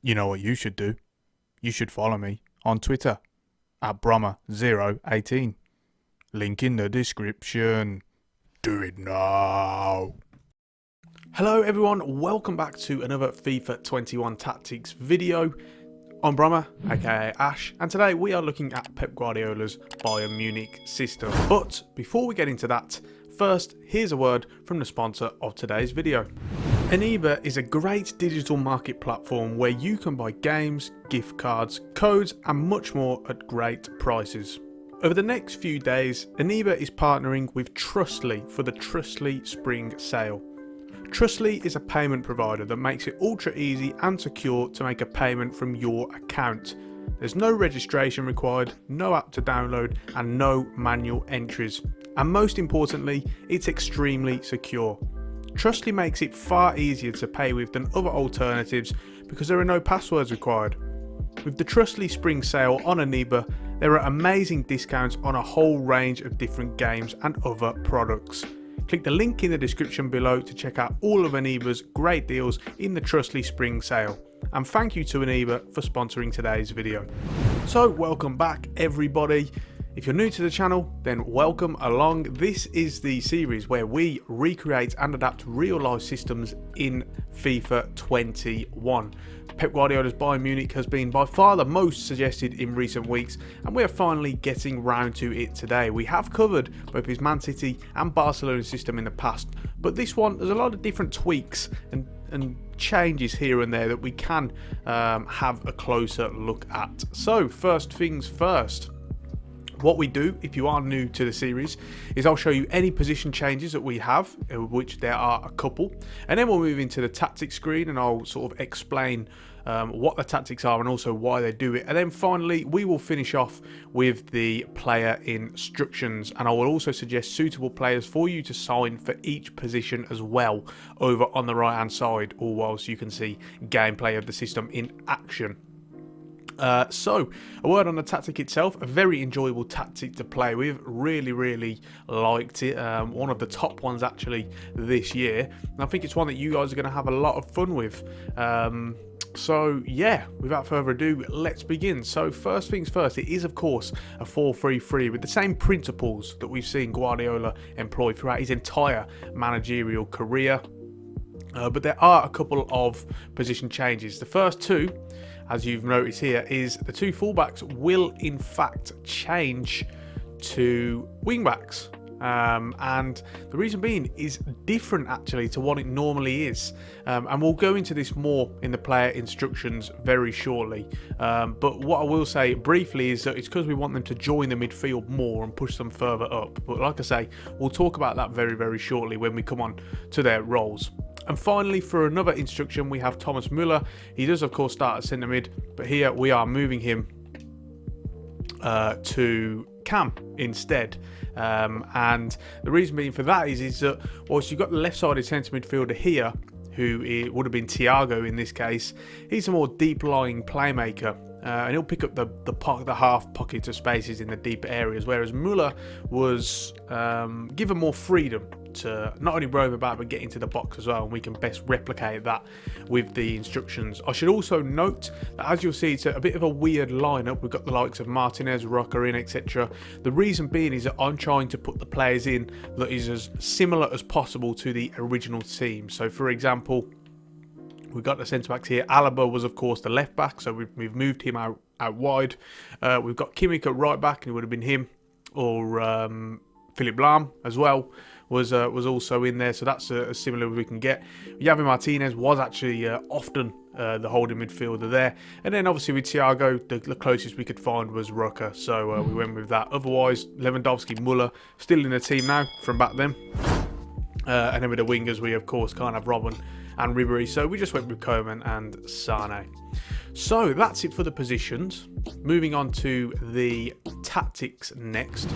You know what you should do? You should follow me on Twitter at Brommer018. Link in the description. Do it now. Hello everyone, welcome back to another FIFA 21 Tactics video. I'm Brommer, aka Ash, and today we are looking at Pep Guardiola's Bayern Munich system. But before we get into that, first, here's a word from the sponsor of today's video. Invert is a great digital market platform where you can buy games, gift cards, codes and much more at great prices. Over the next few days, Invert is partnering with Trustly for the Trustly Spring Sale. Trustly is a payment provider that makes it ultra easy and secure to make a payment from your account. There's no registration required, no app to download and no manual entries. And most importantly, it's extremely secure. Trustly makes it far easier to pay with than other alternatives because there are no passwords required. With the Trustly Spring Sale on Invert, there are amazing discounts on a whole range of different games and other products. Click the link in the description below to check out all of Invert's great deals in the Trustly Spring Sale. And thank you to Invert for sponsoring today's video. So welcome back everybody. If you're new to the channel, then welcome along. This is the series where we recreate and adapt real life systems in FIFA 21. Pep Guardiola's Bayern Munich has been by far the most suggested in recent weeks, and we are finally getting round to it today. We have covered both his Man City and Barcelona system in the past, but this one, there's a lot of different tweaks and changes here and there that we can have a closer look at. So first things first. What we do, if you are new to the series, is I'll show you any position changes that we have, which there are a couple, and then we'll move into the tactics screen and I'll sort of explain what the tactics are and also why they do it. And then finally, we will finish off with the player instructions, and I will also suggest suitable players for you to sign for each position as well over on the right hand side, all whilst you can see gameplay of the system in action. So, a word on the tactic itself, a very enjoyable tactic to play with, really liked it, one of the top ones actually this year, and I think it's one that you guys are going to have a lot of fun with. So yeah, without further ado, let's begin. So first things first, it is of course a 4-3-3 with the same principles that we've seen Guardiola employ throughout his entire managerial career. But there are a couple of position changes. The first two, as you've noticed here, is the two fullbacks will in fact change to wingbacks. And the reason being is different actually to what it normally is. And we'll go into this more in the player instructions very shortly. But what I will say briefly is that it's because we want them to join the midfield more and push them further up. But like I say, we'll talk about that very shortly when we come on to their roles. And finally, for another instruction, we have Thomas Muller. He does, of course, start at centre mid, but here we are moving him to cam instead. And the reason being for that is that whilst you've got the left-sided centre midfielder here, who it would have been Tiago in this case, he's a more deep-lying playmaker. And he'll pick up the half pockets of spaces in the deeper areas, whereas Muller was given more freedom to not only roam about but get into the box as well, and we can best replicate that with the instructions. I should also note that as you'll see, it's a bit of a weird lineup. We've got the likes of Martinez, Rocker in, etc. The reason being is that I'm trying to put the players in that is as similar as possible to the original team. So for example, we've got the centre backs here. Alaba was of course the left back, so we've moved him out wide. We've got Kimmich at right back, and it would have been him, or Philip Lahm as well was also in there, so that's as similar as we can get. Javi Martinez was actually often the holding midfielder there, and then obviously with Tiago, the closest we could find was Rocker, so we went with that. Otherwise, Lewandowski, Muller still in the team now from back then, and then with the wingers we of course can't have Robin and Ribery, so we just went with Koeman and Sane. So that's it for the positions. Moving on to the tactics next.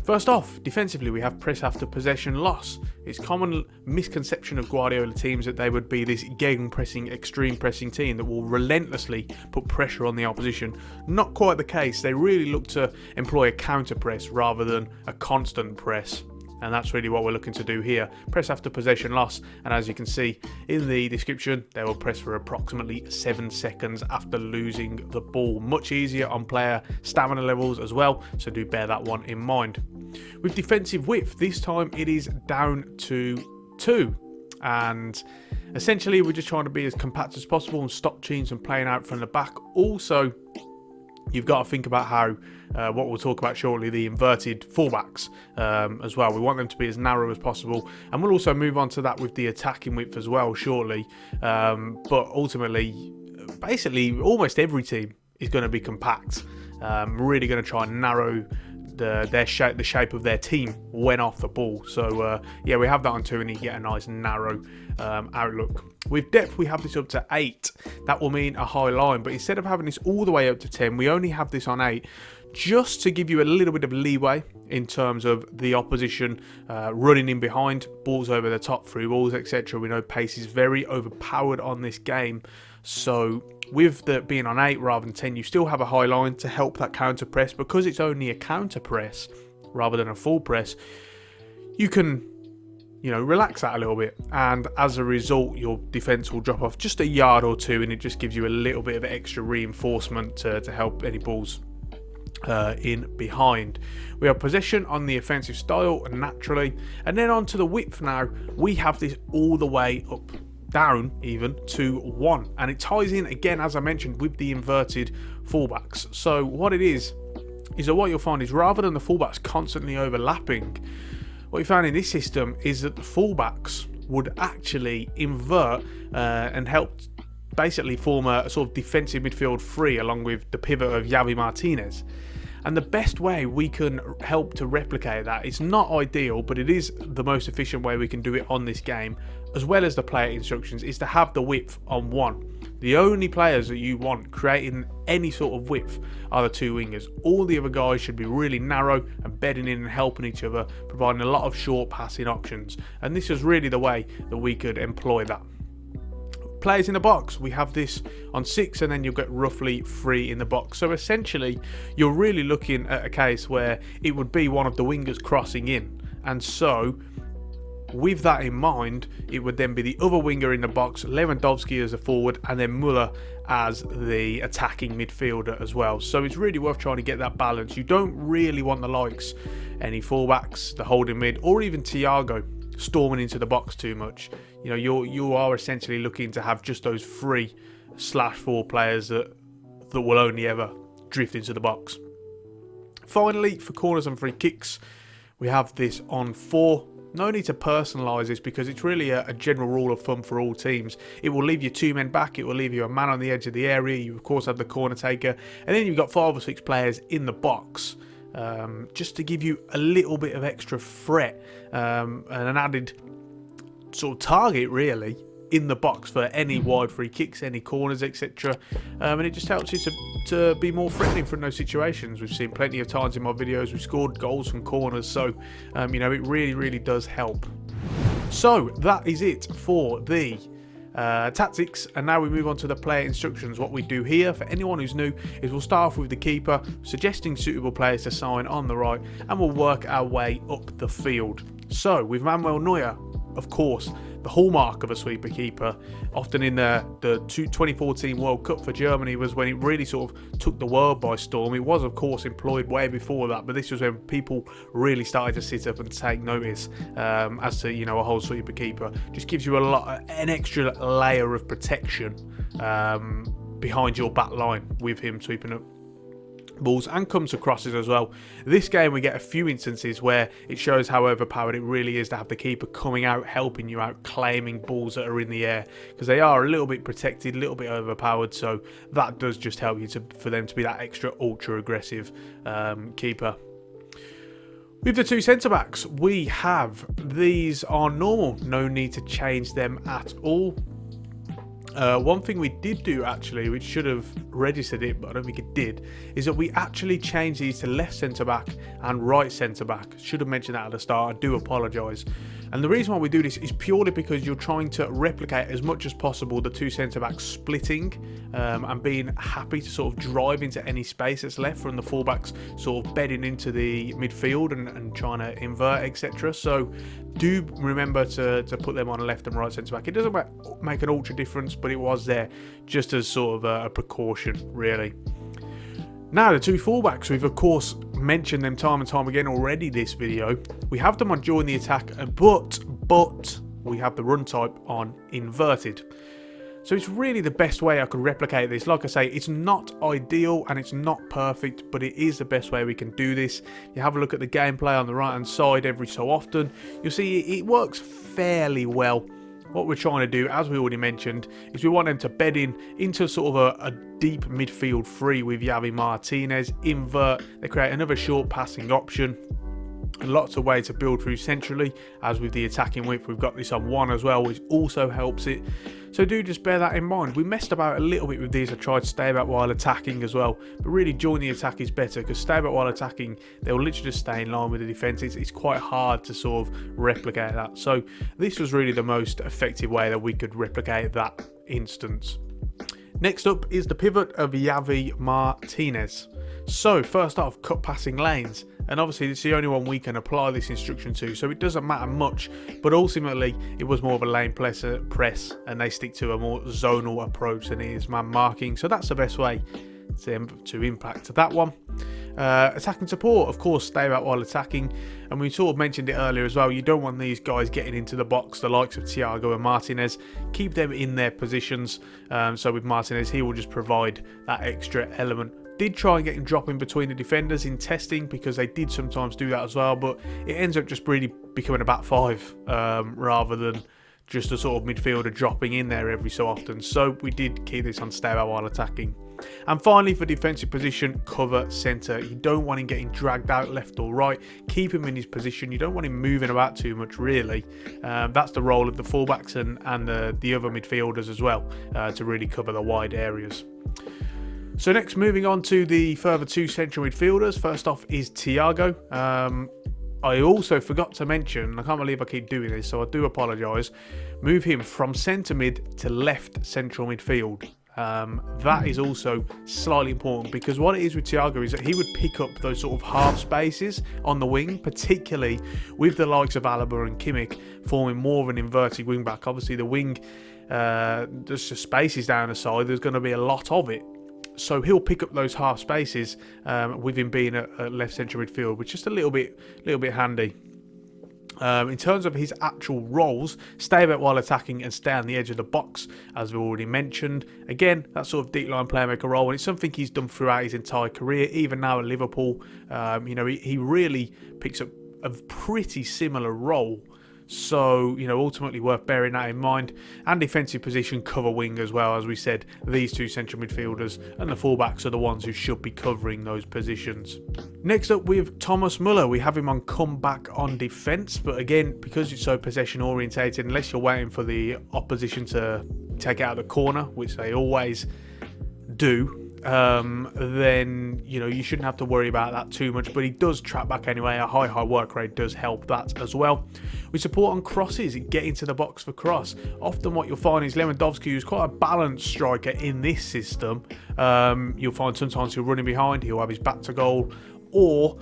First off, defensively we have press after possession loss. It's common misconception of Guardiola teams that they would be this gegenpressing, extreme pressing team that will relentlessly put pressure on the opposition. Not quite the case. They really look to employ a counter press rather than a constant press. And that's really what we're looking to do here. Press after possession loss, and as you can see in the description, they will press for approximately 7 seconds after losing the ball. Much easier on player stamina levels as well, so do bear that one in mind. With defensive width, this time it is down to 2. And essentially we're just trying to be as compact as possible and stop teams from playing out from the back. Also, you've got to think about how, what we'll talk about shortly, the inverted fullbacks as well. We want them to be as narrow as possible, and we'll also move on to that with the attacking width as well shortly. But ultimately, basically, almost every team is going to be compact. Really going to try and narrow the shape of their team when off the ball. So yeah, we have that on 2, and you get a nice narrow outlook. With depth, we have this up to 8. That will mean a high line, but instead of having this all the way up to 10, we only have this on 8, just to give you a little bit of leeway in terms of the opposition running in behind, balls over the top, through balls, etc. We know pace is very overpowered on this game, so with the being on 8 rather than 10, you still have a high line to help that counter press. Because it's only a counter press rather than a full press, you can, you know, relax that a little bit, and as a result your defense will drop off just a yard or 2, and it just gives you a little bit of extra reinforcement to help any balls in behind. We have possession on the offensive style naturally, and then on to the width. Now we have this all the way up, down even to 1, and it ties in again, as I mentioned, with the inverted fullbacks. So what it is that what you'll find is, rather than the fullbacks constantly overlapping, what you found in this system is that the fullbacks would actually invert and help basically form a sort of defensive midfield 3 along with the pivot of Javi Martinez. And the best way we can help to replicate that, it's not ideal, but it is the most efficient way we can do it on this game, as well as the player instructions, is to have the width on 1. The only players that you want creating any sort of width are the 2 wingers. All the other guys should be really narrow and bedding in and helping each other, providing a lot of short passing options. And this is really the way that we could employ that. Players in the box, we have this on 6, and then you'll get roughly 3 in the box. So essentially you're really looking at a case where it would be one of the wingers crossing in, and so with that in mind, it would then be the other winger in the box, Lewandowsky as a forward, and then Muller as the attacking midfielder as well. So it's really worth trying to get that balance. You don't really want the likes, any fullbacks, the holding mid, or even Tiago storming into the box too much. You know, you are essentially looking to have just those 3/4 players that will only ever drift into the box. Finally, for corners and free kicks, we have this on 4. No need to personalise this, because it's really a general rule of thumb for all teams. It will leave you 2 men back, it will leave you a man on the edge of the area. You of course have the corner taker, and then you've got 5 or 6 players in the box, just to give you a little bit of extra threat and an added sort of target really in the box for any wide free kicks, any corners, etc. And it just helps you to be more threatening from those situations. We've seen plenty of times in my videos we've scored goals from corners, so you know, it really does help. So that is it for the tactics, and now we move on to the player instructions. What we do here, for anyone who's new, is we'll start off with the keeper, suggesting suitable players to sign on the right, and we'll work our way up the field. So with Manuel Neuer, of course, the hallmark of a sweeper keeper, often in the 2014 World Cup for Germany was when it really sort of took the world by storm. It was of course employed way before that, but this was when people really started to sit up and take notice as to, you know, a whole sweeper keeper. Just gives you an extra layer of protection behind your back line with him sweeping up balls, and comes to crosses as well. This game we get a few instances where it shows how overpowered it really is to have the keeper coming out, helping you out, claiming balls that are in the air, because they are a little bit protected, a little bit overpowered, so that does just help you for them to be that extra ultra aggressive keeper. With the 2 centre-backs, we have these are normal, no need to change them at all. One thing we did do actually, which should have registered it, but I don't think it did, is that we actually changed these to left centre back and right centre back. Should have mentioned that at the start. I do apologise. And the reason why we do this is purely because you're trying to replicate as much as possible the two centre backs splitting and being happy to sort of drive into any space that's left from the fullbacks sort of bedding into the midfield and trying to invert, etc. So do remember to put them on left and right centre back. It doesn't make an ultra difference, but it was there just as sort of a precaution, really. Now, the two fullbacks, we've of course mentioned them time and time again already this video. We have them on join the attack, but we have the run type on inverted. So it's really the best way I could replicate this. Like I say, it's not ideal and it's not perfect, but it is the best way we can do this. You have a look at the gameplay on the right hand side every so often. You'll see it works fairly well. What we're trying to do, as we already mentioned, is we want them to bed into sort of a deep midfield three with Javi Martinez, invert, they create another short passing option. And lots of ways to build through centrally, as with the attacking width, we've got this on 1 as well, which also helps it. So do just bear that in mind. We messed about a little bit with these. I tried to stay back while attacking as well, but really join the attack is better, because stay back while attacking, they'll literally just stay in line with the defence. It's quite hard to sort of replicate that. So this was really the most effective way that we could replicate that instance. Next up is the pivot of Javi Martinez. So first off, cut passing lanes. And obviously it's the only one we can apply this instruction to, so it doesn't matter much, but ultimately it was more of a lane press and they stick to a more zonal approach than it is man marking, so that's the best way to impact that one. Attacking support, of course, stay back while attacking, and we sort of mentioned it earlier as well. You don't want these guys getting into the box, the likes of Tiago and Martinez. Keep them in their positions, so with Martinez he will just provide that extra element. Did try and get him dropping between the defenders in testing, because they did sometimes do that as well, but it ends up just really becoming a back five rather than just a sort of midfielder dropping in there every so often. So we did keep this on stay back while attacking. And finally, for defensive position, cover centre. You don't want him getting dragged out left or right. Keep him in his position. You don't want him moving about too much, really. That's the role of the fullbacks and the other midfielders as well, to really cover the wide areas. So next, moving on to the further two central midfielders. First off is Tiago. I also forgot to mention, I can't believe I keep doing this, so I do apologise, move him from centre mid to left central midfield. That is also slightly important, because what it is with Tiago is that he would pick up those sort of half spaces on the wing, particularly with the likes of Alaba and Kimmich forming more of an inverted wing back. Obviously the wing, there's just spaces down the side, there's going to be a lot of it. So he'll pick up those half spaces with him being a left central midfield, which is just a little bit handy. In terms of his actual roles, stay back while attacking and stay on the edge of the box, as we already mentioned. Again, that sort of deep line playmaker role, and it's something he's done throughout his entire career, even now at Liverpool. He really picks up a pretty similar role. So, ultimately worth bearing that in mind. And defensive position, cover wing as well. As we said, these two central midfielders and the fullbacks are the ones who should be covering those positions. Next up, we have Thomas Muller. We have him on comeback on defence. But again, because it's so possession orientated, unless you're waiting for the opposition to take it out of the corner, which they always do, then you shouldn't have to worry about that too much, but he does trap back anyway. A high work rate does help that as well. We support on crosses, get into the box for cross. Often what you'll find is Lewandowsky, who's quite a balanced striker in this system, you'll find sometimes he'll run in behind, he'll have his back to goal, or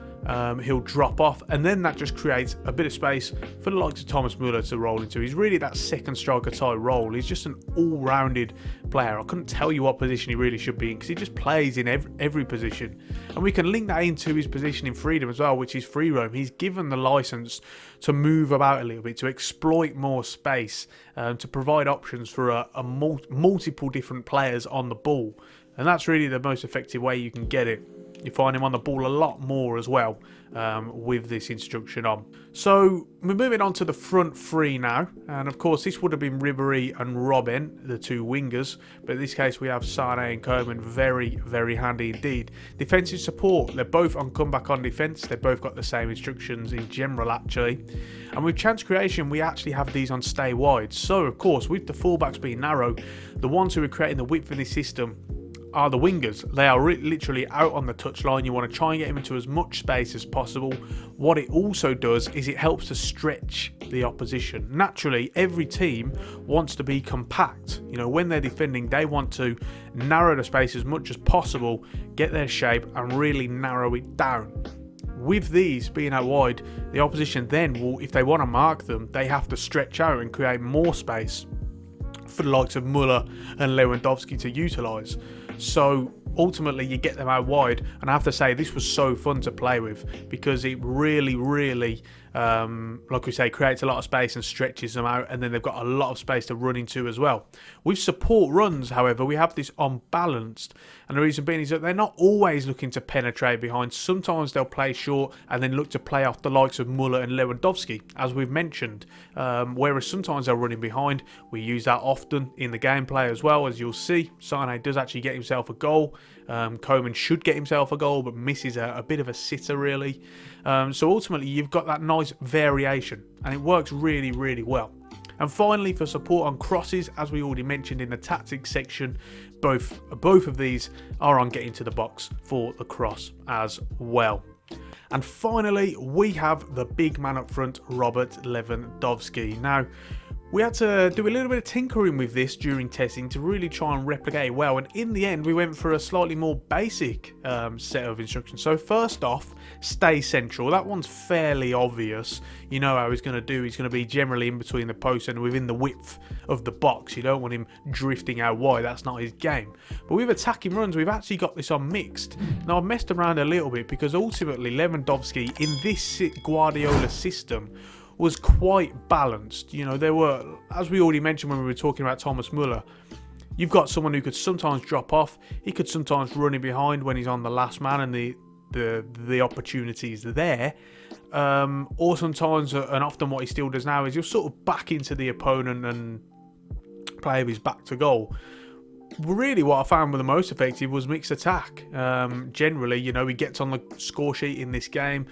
he'll drop off, and then that just creates a bit of space for the likes of Thomas Muller to roll into. He's really that second striker type role. He's just an all-rounded player. I couldn't tell you what position he really should be in, because he just plays in every position. And we can link that into his position in freedom as well, which is free roam. He's given the license to move about a little bit, to exploit more space, to provide options for multiple different players on the ball. And that's really the most effective way you can get it. You find him on the ball a lot more as well with this instruction on. So we're moving on to the front three now, and of course this would have been Ribéry and Robben, the two wingers, but in this case we have Sane and Coman. Very, very handy indeed. Defensive support, they're both on comeback on defence. They've both got the same instructions in general actually. And with chance creation, we actually have these on stay wide. So of course, with the fullbacks being narrow, the ones who are creating the width in this system are the wingers. They are literally out on the touchline. You want to try and get them into as much space as possible. What it also does is it helps to stretch the opposition. Naturally, every team wants to be compact. You know, when they're defending, they want to narrow the space as much as possible, get their shape and really narrow it down. With these being out wide, the opposition then will, if they want to mark them, they have to stretch out and create more space for the likes of Muller and Lewandowski to utilise. So ultimately you get them out wide, and I have to say this was so fun to play with because it really like we say, creates a lot of space and stretches them out, and then they've got a lot of space to run into as well. With support runs, however, we have this unbalanced, and the reason being is that they're not always looking to penetrate behind. Sometimes they'll play short and then look to play off the likes of Muller and Lewandowski, as we've mentioned, whereas sometimes they're running behind. We use that often in the gameplay as well, as you'll see. Sane does actually get himself a goal. Coman should get himself a goal, but misses a bit of a sitter really. So ultimately you've got that nice variation, and it works really well. And finally, for support on crosses, as we already mentioned in the tactics section, both of these are on getting to the box for the cross as well. And finally, we have the big man up front, Robert Lewandowski. Now, we had to do a little bit of tinkering with this during testing to really try and replicate it well, and in the end we went for a slightly more basic set of instructions. So first off, stay central. That one's fairly obvious. You know how he's going to do. He's going to be generally in between the posts and within the width of the box. You don't want him drifting out wide. That's not his game. But with attacking runs, we've actually got this on mixed. Now I've messed around a little bit because ultimately Lewandowski in this Guardiola system was quite balanced. You know, there were, as we already mentioned when we were talking about Thomas Muller, you've got someone who could sometimes drop off. He could sometimes run in behind when he's on the last man and the opportunities there. Or sometimes, and often what he still does now, is he'll sort of back into the opponent and play with his back to goal. Really what I found were the most effective was mixed attack. Generally, you know, he gets on the score sheet in this game.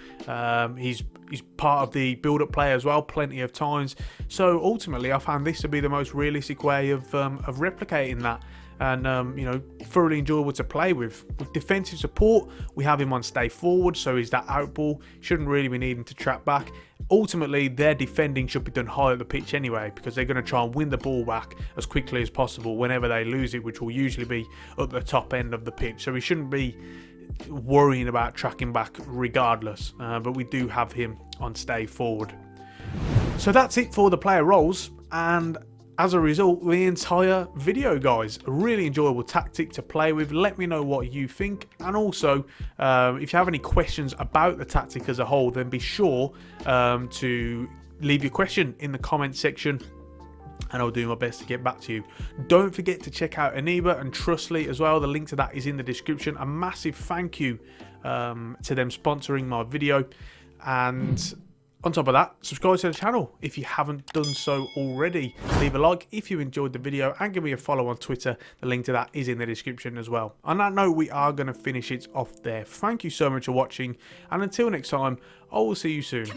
He's part of the build-up play as well, plenty of times. So ultimately, I found this to be the most realistic way of replicating that. And, you know, thoroughly enjoyable to play with. With defensive support, we have him on stay forward, so he's that out ball. Shouldn't really be needing to track back. Ultimately, their defending should be done high at the pitch anyway, because they're going to try and win the ball back as quickly as possible whenever they lose it, which will usually be at the top end of the pitch. So he shouldn't be worrying about tracking back regardless, but we do have him on stay forward. So that's it for the player roles, and as a result, the entire video, guys. A really enjoyable tactic to play with. Let me know what you think, and also if you have any questions about the tactic as a whole, then be sure to leave your question in the comment section, and I'll do my best to get back to you. Don't forget to check out Aniba and Trustly as well. The link to that is in the description. A massive thank you to them sponsoring my video, and on top of that, subscribe to the channel if you haven't done so already. Leave a like if you enjoyed the video, and give me a follow on Twitter. The link to that is in the description as well. On that note, we are going to finish it off there. Thank you so much for watching, and until next time, I will see you soon.